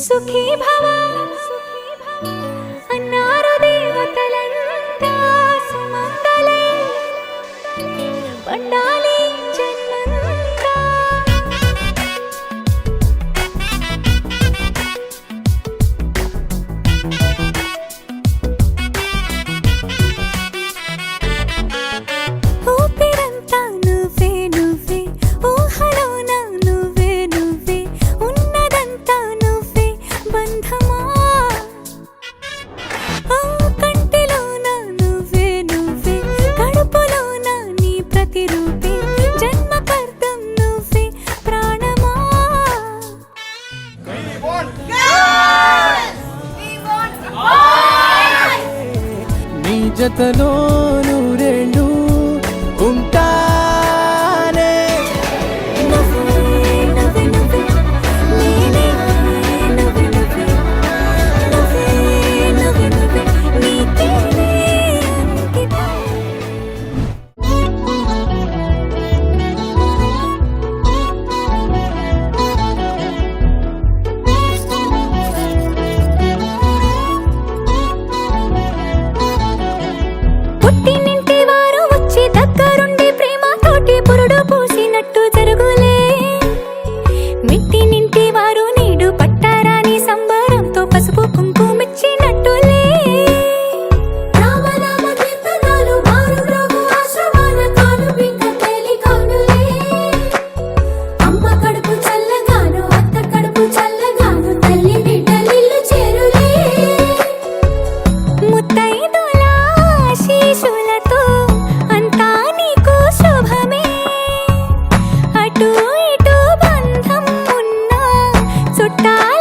సుఖీ భవ అన్నారు దేవతలంతా సుమంగళై పండాలి జన్మంతా. ఊపిరంతా నువ్వే నువ్వే ఊహలోన నువ్వే నువ్వే ఉన్నదంతా నువ్వే బంధమా. కంటిలోన నువ్వే నువ్వే కడుపులోన నీ ప్రతిరూపే జన్మకర్తం నువ్వే ప్రాణమా. నీ జతలో నూరేళ్ళు ఉంటానే. నువ్వే నువ్వే నువ్వే నేనే నువ్వే నువ్వే నువ్వే నువ్వే నువ్వే నీకేనే అంకితం. పుట్టినింటి వారు వచ్చి దగ్గరుండి ప్రేమతోటి పురుడు పూసినట్టు జరుగులే. మిట్టినింటి వారు నీడు పట్టారాని సంబరంతో పసుపు కుంకుమిచ్చినట్టులే. రామనామ కీర్తనాలు మారు రోగు ఆశ్రమాన కాలు బింక తేలికౌనులే. అమ్మ కడుపు చల్లగాను అత్త కడుపు చల్లగాను తల్లి బిడ్డలిల్లు చేరులే. ముత్తైదుల ఆశీస్సులతో అంతా నీకు శుభమే. అటు ఇటు బంధం ఉన్నా చుట్టాల